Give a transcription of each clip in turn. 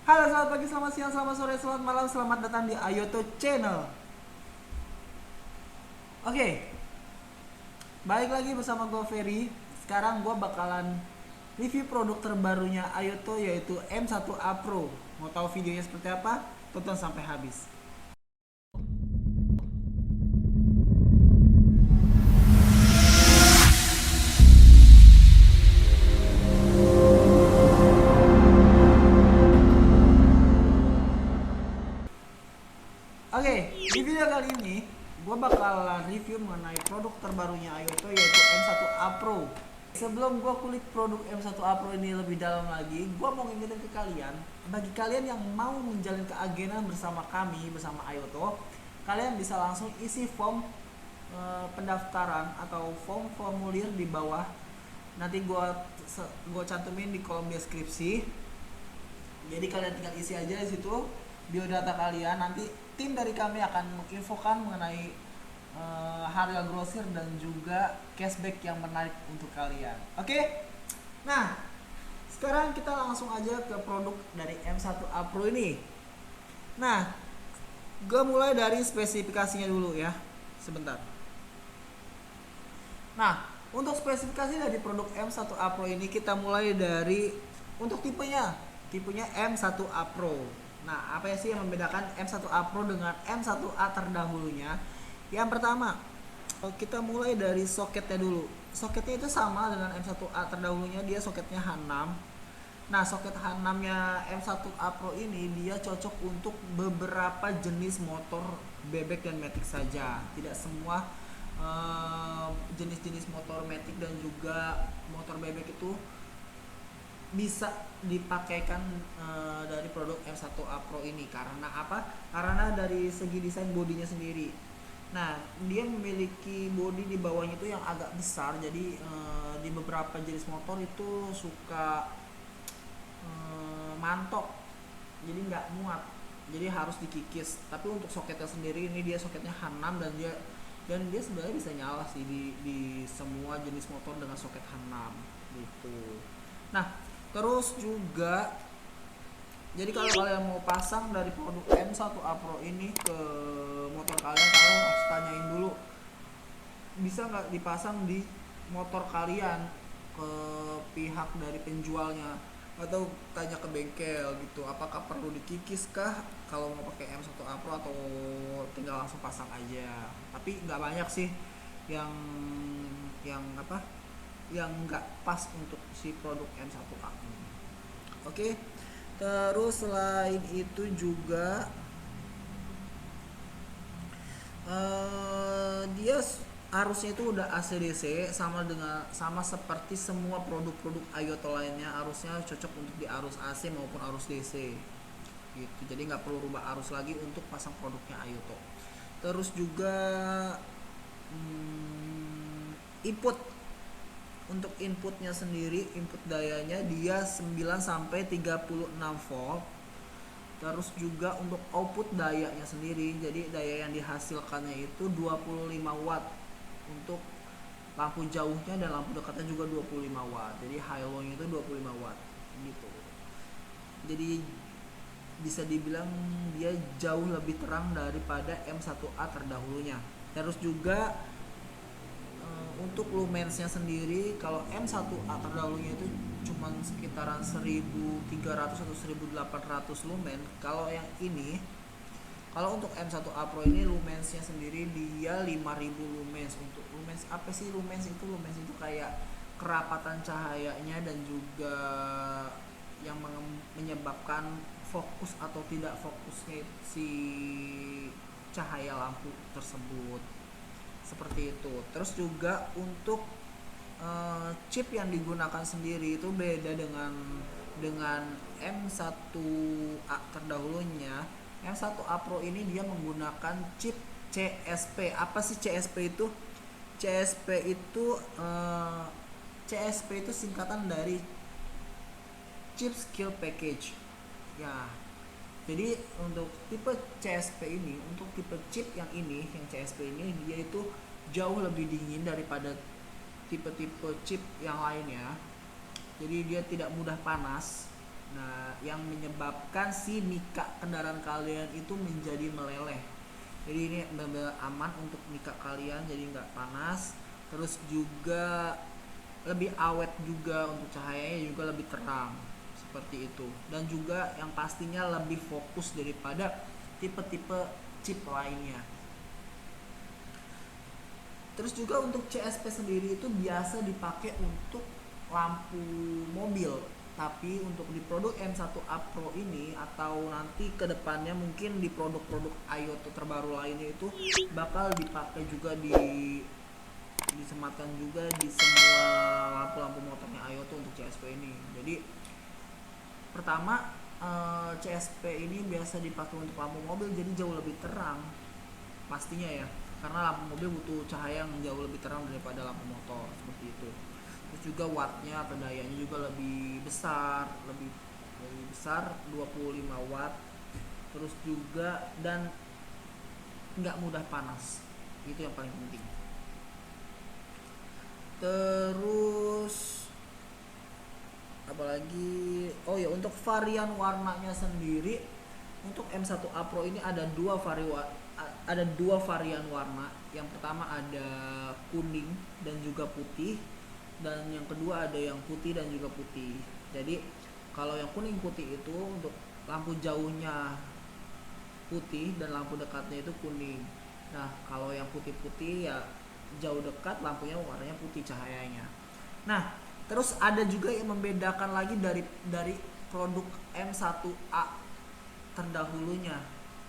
Halo, selamat pagi, selamat siang, selamat sore, selamat malam, selamat datang di Ayoto Channel. Oke, balik lagi bersama gue Ferry. Sekarang gue bakalan review produk terbarunya Ayoto yaitu M1A Pro. Mau tahu videonya seperti apa? Tonton sampai habis. Oke, di video kali ini gue bakalan review mengenai produk terbarunya Ayoto yaitu M1A Pro. Sebelum gue kulik produk M1A Pro ini lebih dalam lagi, gue mau ngingetin ke kalian, bagi kalian yang mau menjalin keagenan bersama kami, bersama Ayoto, kalian bisa langsung isi form pendaftaran atau form formulir di bawah. Nanti gue cantumin di kolom deskripsi. Jadi kalian tinggal isi aja di situ biodata kalian. Nanti tim dari kami akan menginfokan mengenai harga grosir dan juga cashback yang menarik untuk kalian. Oke? Nah, sekarang kita langsung aja ke produk dari M1A Pro ini. Nah, gue mulai dari spesifikasinya dulu ya. Sebentar. Nah, untuk spesifikasi dari produk M1A Pro ini kita mulai dari untuk tipenya. Tipenya M1A Pro. Nah, apa sih yang membedakan M1A Pro dengan M1A terdahulunya? Yang pertama, kita mulai dari soketnya dulu. Soketnya itu sama dengan M1A terdahulunya, dia soketnya H6. Nah, soket H6-nya M1A Pro ini dia cocok untuk beberapa jenis motor bebek dan matic saja. Tidak semua jenis-jenis motor matic dan juga motor bebek itu bisa dipakaikan dari produk M1A Pro ini. Karena apa? Karena dari segi desain bodinya sendiri. Nah, dia memiliki bodi di bawahnya itu yang agak besar. Jadi di beberapa jenis motor itu suka mantok. Jadi nggak muat. Jadi harus dikikis. Tapi untuk soketnya sendiri ini dia soketnya H6 dan dia sebenarnya bisa nyala sih di semua jenis motor dengan soket H6 gitu. Nah, terus juga jadi kalau kalian mau pasang dari produk M1A Pro ini ke motor kalian harus tanyain dulu bisa nggak dipasang di motor kalian ke pihak dari penjualnya, atau tanya ke bengkel gitu apakah perlu dikikis kah kalau mau pakai M1A Pro atau tinggal langsung pasang aja. Tapi nggak banyak sih yang apa yang nggak pas untuk si produk M1A ini. Oke, terus selain itu juga dia arusnya itu udah AC/DC, sama seperti semua produk-produk Ayoto lainnya, arusnya cocok untuk di arus AC maupun arus DC gitu. Jadi nggak perlu rubah arus lagi untuk pasang produknya Ayoto. Terus juga input, untuk inputnya sendiri, input dayanya dia 9 sampai 36 volt. Terus juga untuk output dayanya sendiri, jadi daya yang dihasilkannya itu 25 watt untuk lampu jauhnya, dan lampu dekatnya juga 25 watt. Jadi high low nya itu 25 watt gitu. Jadi bisa dibilang dia jauh lebih terang daripada M1A terdahulunya. Terus juga untuk lumensnya sendiri, kalau M1A terdahulunya itu cuma sekitaran 1300 atau 1800 lumen. Kalau yang ini, kalau untuk M1A Pro ini lumensnya sendiri dia 5000 lumens. Untuk lumens apa sih lumens itu? Lumens itu kayak kerapatan cahayanya dan juga yang menyebabkan fokus atau tidak fokusnya si cahaya lampu tersebut, seperti itu. Terus juga untuk chip yang digunakan sendiri itu beda dengan M1A terdahulunya. M1A Pro ini dia menggunakan chip CSP. Apa sih CSP itu? CSP itu CSP itu singkatan dari Chip Skill Package. Ya, jadi untuk tipe CSP ini, untuk tipe chip yang ini, yang CSP ini, dia itu jauh lebih dingin daripada tipe-tipe chip yang lainnya. Jadi dia tidak mudah panas Nah, yang menyebabkan si mika kendaraan kalian itu menjadi meleleh. Jadi ini benar-benar aman untuk mika kalian, jadi nggak panas. Terus juga lebih awet juga, untuk cahayanya juga lebih terang seperti itu. Dan juga yang pastinya lebih fokus daripada tipe-tipe chip lainnya. Terus juga untuk CSP sendiri itu biasa dipakai untuk lampu mobil, tapi untuk di produk M1A Pro ini atau nanti kedepannya mungkin di produk-produk Ayoto terbaru lainnya itu bakal dipakai juga disematkan juga di semua lampu-lampu motornya Ayoto untuk CSP ini. Jadi pertama, CSP ini biasa dipakai untuk lampu mobil, jadi jauh lebih terang pastinya ya, karena lampu mobil butuh cahaya yang jauh lebih terang daripada lampu motor seperti itu. Terus juga wattnya atau dayanya juga lebih besar, lebih besar 25 watt. Terus juga dan nggak mudah panas, itu yang paling penting. Terus apalagi, oh ya, untuk varian warnanya sendiri untuk M1A Pro ini ada dua varian warna. Yang pertama ada kuning dan juga putih, dan yang kedua ada yang putih dan juga putih. Jadi kalau yang kuning putih itu untuk lampu jauhnya putih dan lampu dekatnya itu kuning. Nah, kalau yang putih-putih ya jauh dekat lampunya warnanya putih cahayanya. Nah, terus ada juga yang membedakan lagi dari produk M1A terdahulunya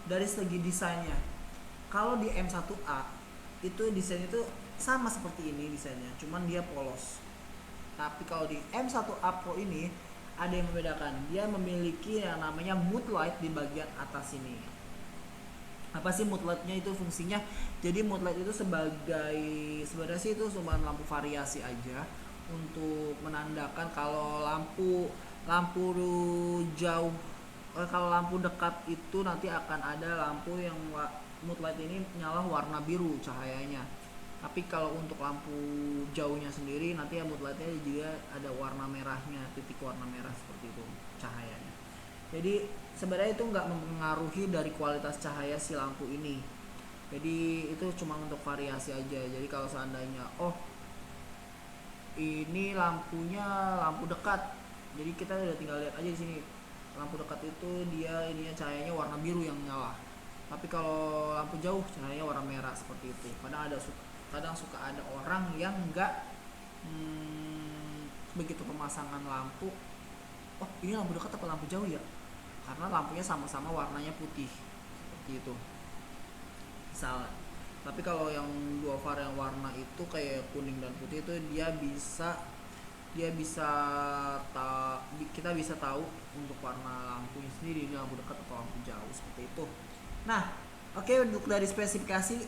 dari segi desainnya. Kalau di M1A itu desainnya itu sama seperti ini desainnya, cuman dia polos. Tapi kalau di M1A Pro ini ada yang membedakan. Dia memiliki yang namanya mood light di bagian atas ini. Apa sih mood lightnya itu fungsinya? Jadi mood light itu sebenarnya sih itu cuma lampu variasi aja untuk menandakan kalau lampu jauh, kalau lampu dekat itu nanti akan ada lampu yang mood light ini nyala warna biru cahayanya. Tapi kalau untuk lampu jauhnya sendiri nanti ya mood lightnya juga ada warna merahnya, titik warna merah seperti itu cahayanya. Jadi sebenarnya itu nggak mempengaruhi dari kualitas cahaya si lampu ini. Jadi itu cuma untuk variasi aja. Jadi kalau seandainya ini lampunya lampu dekat, jadi kita udah tinggal lihat aja di sini, lampu dekat itu dia ininya cahayanya warna biru yang nyala. Tapi kalau lampu jauh cahayanya warna merah seperti itu. Kadang suka ada orang yang nggak begitu pemasangan lampu, oh ini lampu dekat atau lampu jauh ya, karena lampunya sama-sama warnanya putih seperti itu misalnya. Tapi kalau yang dua varian warna itu kayak kuning dan putih itu kita bisa tahu untuk warna lampunya sendiri, ini lampu dekat atau lampu jauh seperti itu. Nah, oke, untuk dari spesifikasi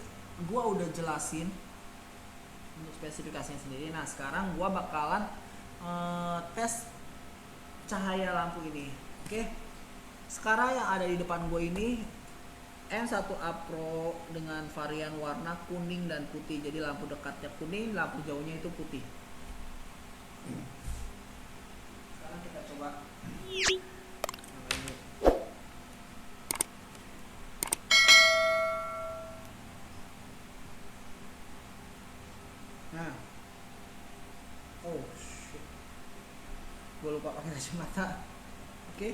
gua udah jelasin untuk spesifikasinya sendiri. Nah, sekarang gua bakalan tes cahaya lampu ini. Oke. Sekarang yang ada di depan gue ini M1A Pro dengan varian warna kuning dan putih. Jadi lampu dekatnya kuning, lampu jauhnya itu putih. Sekarang kita coba. Nah, oh shit, gue lupa pakai kacamata. Oke.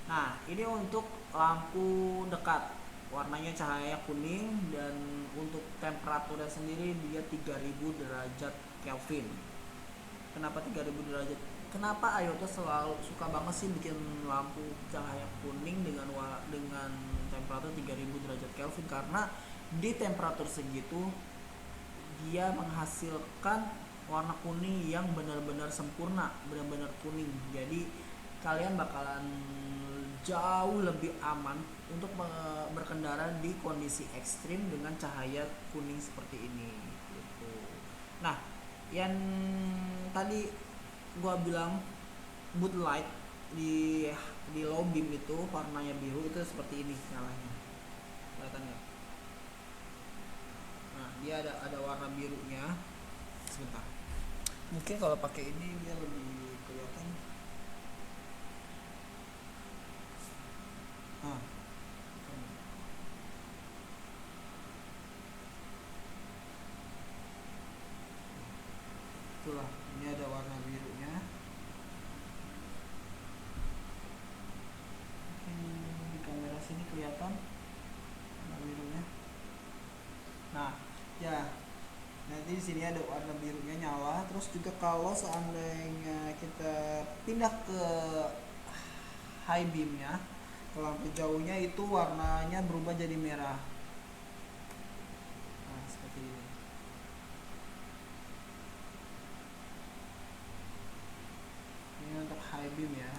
Nah, ini untuk lampu dekat, warnanya cahaya kuning, dan untuk temperaturnya sendiri dia 3000 derajat Kelvin. Kenapa 3000 derajat? Kenapa Ayoto selalu suka banget sih bikin lampu cahaya kuning dengan temperatur 3000 derajat Kelvin? Karena di temperatur segitu dia menghasilkan warna kuning yang benar-benar sempurna, benar-benar kuning. Jadi kalian bakalan jauh lebih aman untuk berkendara di kondisi ekstrim dengan cahaya kuning seperti ini gitu. Nah, yang tadi gua bilang boot light di low beam itu warnanya biru itu seperti ini nyalanya, kelihatan nggak? Nah, dia ada warna birunya. Sebentar, mungkin kalau pakai ini dia lebih kelihatan. Nah, nanti di sini ada warna birunya nyala. Terus juga kalau seandainya kita pindah ke high beamnya, ke lampu jauhnya, itu warnanya berubah jadi merah. Nah, seperti ini. Ini untuk high beam ya,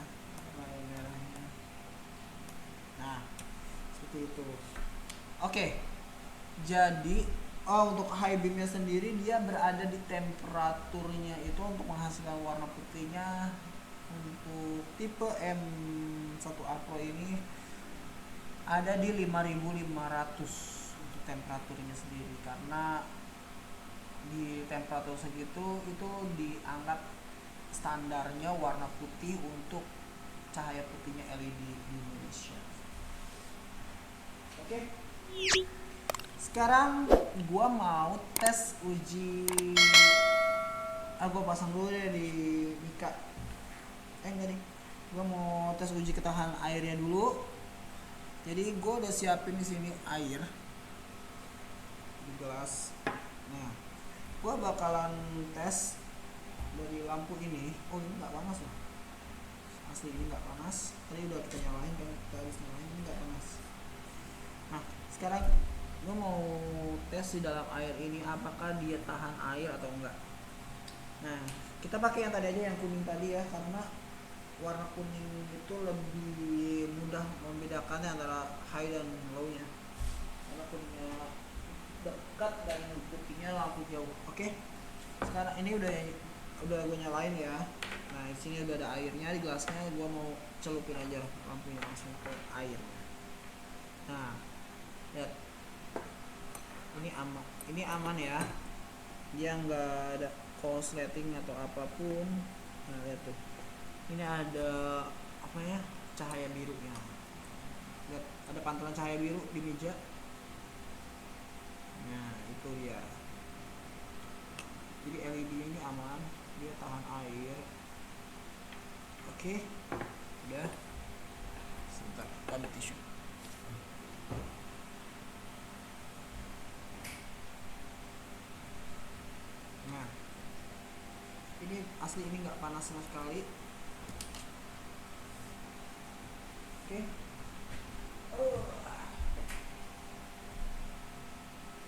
warna merahnya. Nah, seperti itu. Oke, jadi untuk high beamnya sendiri dia berada di temperaturnya itu untuk menghasilkan warna putihnya. Untuk tipe M1A Pro ini ada di 5500 untuk temperaturnya sendiri, karena di temperatur segitu itu dianggap standarnya warna putih untuk cahaya putihnya LED di Indonesia. Oke. Sekarang gua mau tes uji. Gua pasang dulu deh di Mika. Enggak nih. Gua mau tes uji ketahanan airnya dulu. Jadi gua udah siapin di sini air di gelas. Nah, gua bakalan tes dari lampu ini. Oh, ini nggak panas loh. Asli ini nggak panas. Tadi udah kita nyalain kan, kita habis nyalain, ini nggak panas. Nah, sekarang gue mau tes di dalam air ini apakah dia tahan air atau enggak. Nah, kita pakai yang tadi aja, yang kuning tadi ya, karena warna kuning itu lebih mudah membedakannya antara high dan low nya, karena kuningnya dekat dan putihnya lampu jauh. Oke. Sekarang ini udah gue nyalain ya. Nah, di sini udah ada airnya di gelasnya, gue mau celupin aja lampunya langsung ke air. Nah, lihat. Ini aman ya, dia nggak ada korsleting atau apapun. Nah, lihat tuh, ini ada apa ya, cahaya birunya. Lihat, ada pantulan cahaya biru di meja. Nah, itu dia. Jadi LED ini aman, dia tahan air. Oke, udah. Sebentar, ambil tisu. Nah, ini asli, ini nggak panas sama sekali. Oke.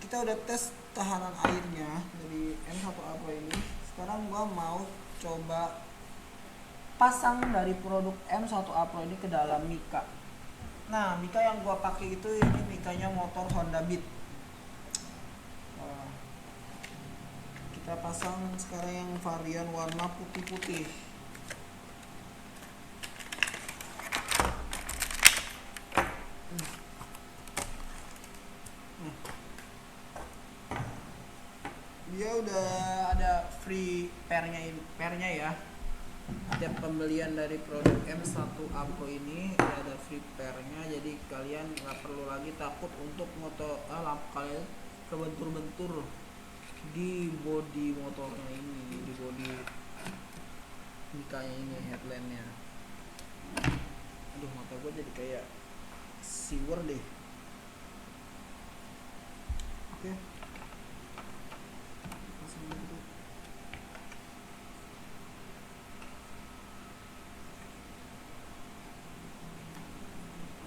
Kita udah tes tahanan airnya dari M1A Pro ini. Sekarang gua mau coba pasang dari produk M1A Pro ini ke dalam Mika. Nah, Mika yang gua pakai itu, ini Mikanya motor Honda Beat. Kita pasang sekarang yang varian warna putih-putih. Dia udah ada free pairnya ya. Setiap pembelian dari produk M1A Pro ini ada free pairnya, jadi kalian nggak perlu lagi takut untuk lampu kalian kebentur-bentur di bodi motornya ini, di bodi Mikanya ini, headlampnya. Aduh, mata gue jadi kayak siwer deh. Oke. Pasang dulu.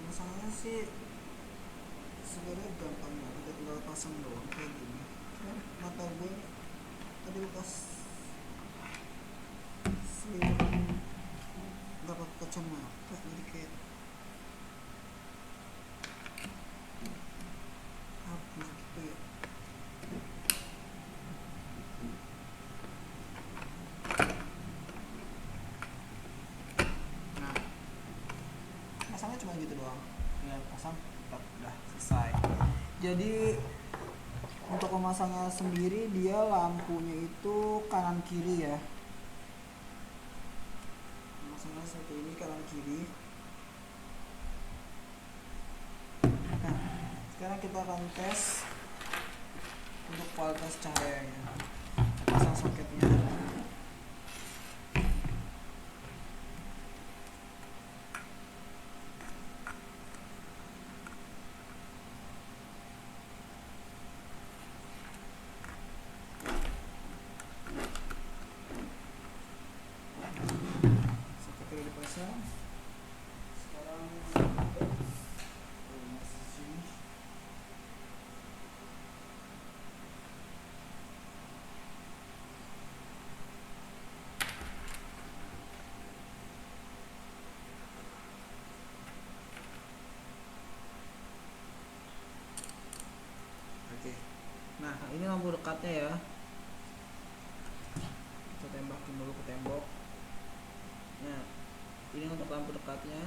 Masalahnya sih sebenarnya gampang banget, tinggal pasang doang kayak gini. Mata gue tadi bekas seliweran nggak pakai kacamata, jadi kayak apa gitu ya. Nah, pasangnya cuma gitu doang, tinggal pasang, udah selesai. Jadi untuk pemasangan sendiri, dia lampunya itu kanan kiri ya. Pemasangannya seperti ini, kanan kiri. Nah, sekarang kita akan tes untuk kualitas cahayanya. Pasang soketnya. Oke. Nah, ini lampu dekatnya ya. Kita tembakin dulu ke tembok. Nah, ini untuk lampu dekatnya.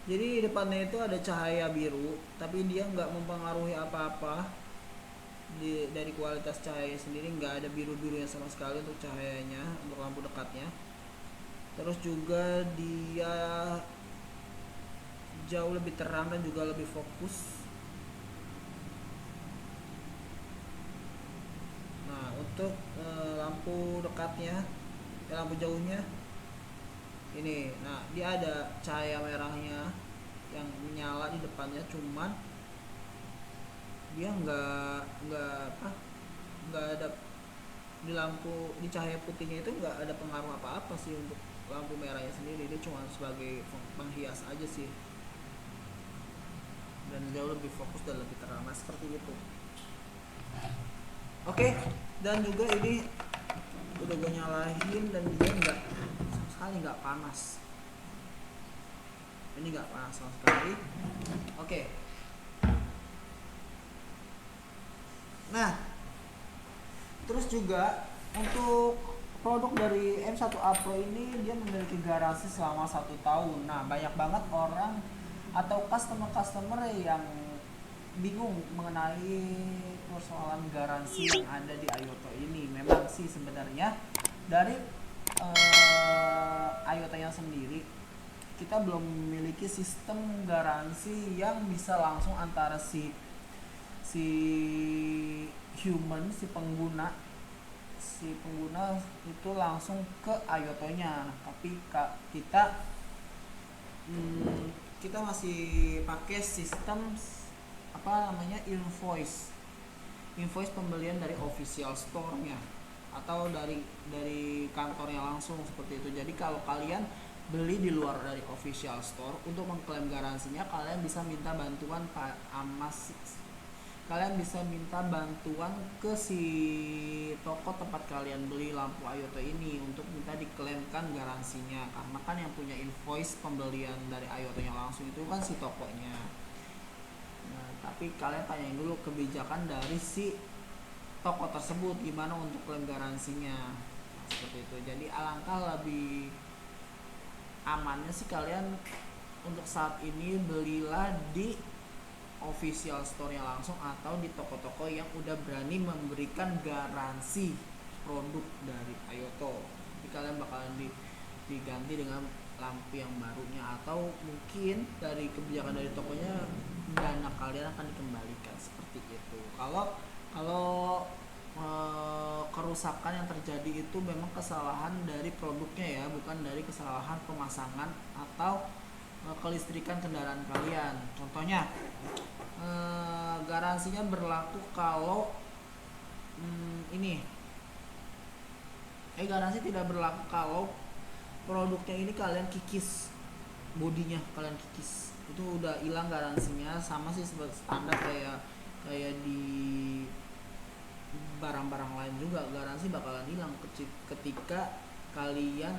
Jadi di depannya itu ada cahaya biru, tapi dia nggak mempengaruhi apa-apa dari kualitas cahaya sendiri, nggak ada biru-birunya sama sekali untuk cahayanya untuk lampu dekatnya. Terus juga dia jauh lebih terang dan juga lebih fokus. Nah, untuk lampu dekatnya, lampu jauhnya ini, nah dia ada cahaya merahnya yang menyala di depannya, cuman dia nggak ada di lampu, di cahaya putihnya itu nggak ada pengaruh apa-apa sih untuk lampu merahnya sendiri. Dia cuma sebagai penghias aja sih, dan jauh lebih fokus dan lebih terang. Nah, seperti itu. Oke, dan juga ini udah gue nyalain dan dia nggak sama sekali nggak panas. Ini nggak panas sama sekali. Oke. Nah, terus juga untuk produk dari M1A Pro ini dia memiliki garansi selama 1 tahun. Nah, banyak banget orang atau customer yang bingung mengenai persoalan garansi yang ada di Ayoto ini. Memang sih sebenarnya dari Ayoto-nya sendiri kita belum memiliki sistem garansi yang bisa langsung antara si human, si pengguna itu langsung ke Ayoto-nya. Tapi kita masih pakai sistem invoice pembelian dari official store-nya atau dari kantornya langsung, seperti itu. Jadi kalau kalian beli di luar dari official store, untuk mengklaim garansinya kalian bisa minta bantuan ke si toko tempat kalian beli lampu Ayoto ini untuk minta diklaimkan garansinya, karena kan yang punya invoice pembelian dari Ayoto-nya langsung itu kan si tokonya. Nah, tapi kalian tanyain dulu kebijakan dari si toko tersebut gimana untuk klaim garansinya. Nah, seperti itu. Jadi alangkah lebih amannya sih kalian untuk saat ini belilah di official store-nya langsung atau di toko-toko yang udah berani memberikan garansi produk dari Ayoto. Jadi kalian bakalan diganti dengan lampu yang barunya, atau mungkin dari kebijakan dari tokonya dana kalian akan dikembalikan, seperti itu. Kalau kerusakan yang terjadi itu memang kesalahan dari produknya ya, bukan dari kesalahan pemasangan atau kelistrikan kendaraan kalian. Contohnya garansinya berlaku kalau garansi tidak berlaku kalau produknya ini kalian kikis, bodinya kalian kikis, itu udah hilang garansinya. Sama sih sebagai standar kayak di barang-barang lain juga, garansi bakalan hilang ketika kalian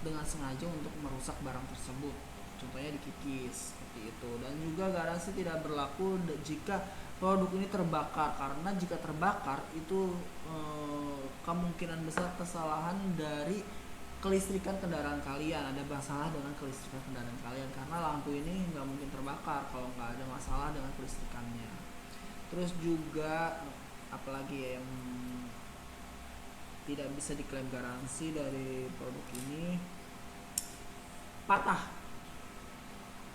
dengan sengaja untuk merusak barang tersebut, contohnya dikikis, seperti itu. Dan juga garansi tidak berlaku jika produk ini terbakar, karena jika terbakar itu kemungkinan besar kesalahan dari kelistrikan kendaraan kalian, ada masalah dengan kelistrikan kendaraan kalian, karena lampu ini nggak mungkin terbakar kalau nggak ada masalah dengan kelistrikannya. Terus juga apalagi ya yang tidak bisa diklaim garansi dari produk ini, patah.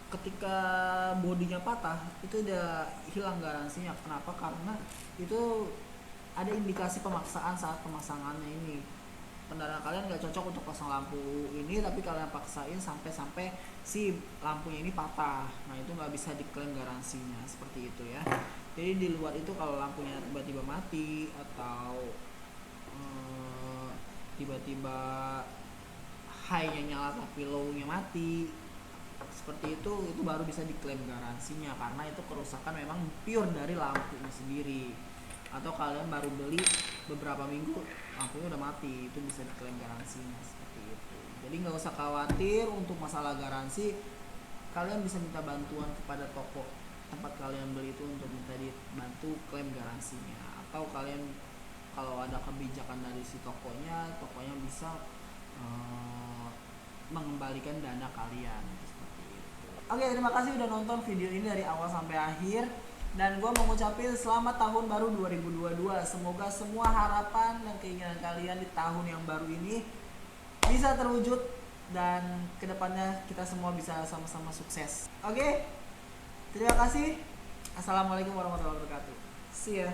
Ketika bodinya patah itu udah hilang garansinya. Kenapa? Karena itu ada indikasi pemaksaan saat pemasangannya ini. Kendaraan kalian nggak cocok untuk pasang lampu ini, tapi kalian paksain sampai si lampunya ini patah. Nah, itu nggak bisa diklaim garansinya, seperti itu ya. Jadi di luar itu kalau lampunya tiba-tiba mati atau tiba-tiba high-nya nyala tapi low-nya mati seperti itu baru bisa diklaim garansinya, karena itu kerusakan memang pure dari lampunya sendiri. Atau kalian baru beli beberapa minggu lampunya udah mati, itu bisa diklaim garansinya seperti itu. Jadi nggak usah khawatir untuk masalah garansi, kalian bisa minta bantuan kepada toko tempat kalian beli itu untuk minta dibantu klaim garansinya. Atau kalian kalau ada kebijakan dari si tokonya bisa mengembalikan dana kalian seperti itu. Oke, terima kasih udah nonton video ini dari awal sampai akhir, dan gue mau ngucapin selamat tahun baru 2022. Semoga semua harapan dan keinginan kalian di tahun yang baru ini bisa terwujud, dan kedepannya kita semua bisa sama-sama sukses. Oke, terima kasih. Assalamualaikum warahmatullahi wabarakatuh. See ya.